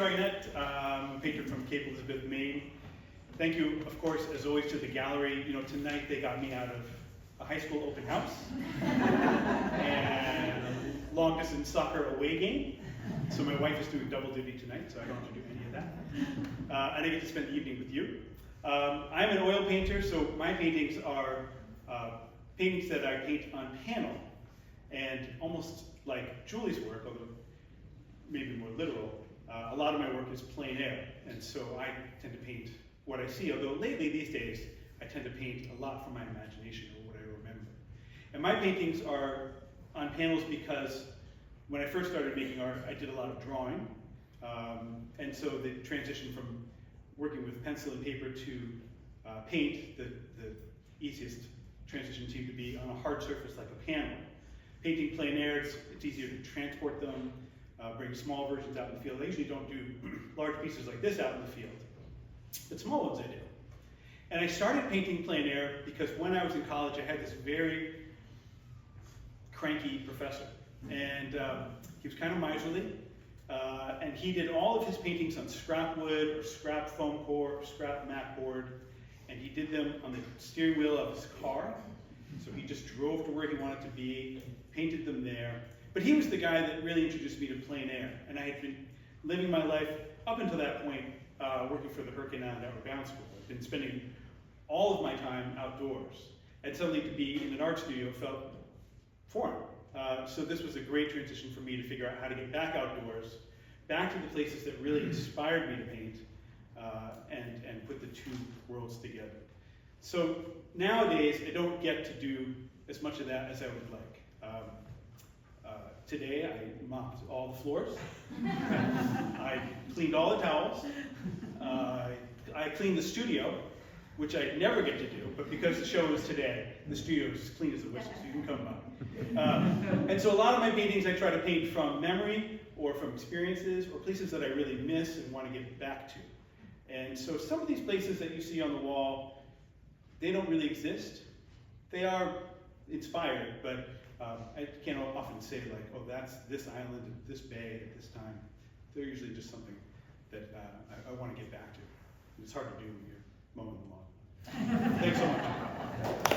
Dragonette, painter from Cape Elizabeth, Maine. Thank you, of course, as always, to the gallery. You know, tonight they got me out of a high school open house and a long distance soccer away game. So my wife is doing double duty tonight, so I don't have to do any of that. And I get to spend the evening with you. I'm an oil painter, so my paintings are paintings that I paint on panel. And almost like Julie's work, although maybe more literal, a lot of my work is plein air. And so I tend to paint what I see, although lately these days I tend to paint a lot from my imagination or what I remember. And my paintings are on panels because when I first started making art, I did a lot of drawing. And so the transition from working with pencil and paper to paint, the easiest transition seemed to be on a hard surface like a panel. Painting plein air, it's easier to transport them, bring small versions out in the field. I usually don't do large pieces like this out in the field, but small ones I do. And I started painting plein air because when I was in college, I had this very cranky professor. And he was kind of miserly. And he did all of his paintings on scrap wood or scrap foam core or scrap mat board. And he did them on the steering wheel of his car. So he just drove to where he wanted to be, painted them there. But he was the guy that really introduced me to plein air. And I had been living my life up until that point working for the Hurricane Island Outward Bound School. I'd been spending all of my time outdoors. And suddenly to be in an art studio felt foreign. So this was a great transition for me to figure out how to get back outdoors, back to the places that really inspired me to paint, and put the two worlds together. So nowadays, I don't get to do as much of that as I would like. Today, I mopped all the floors. I cleaned all the towels. I cleaned the studio, which I never get to do, but because the show is today, the studio is as clean as a whistle, so you can come by. And so a lot of my paintings I try to paint from memory or from experiences or places that I really miss and want to get back to. And so some of these places that you see on the wall, they don't really exist. They are inspired, but I can't often say like, oh, that's this island, this bay at this time. They're usually just something that I want to get back to. It's hard to do when you're mowing the lawn. Thanks so much.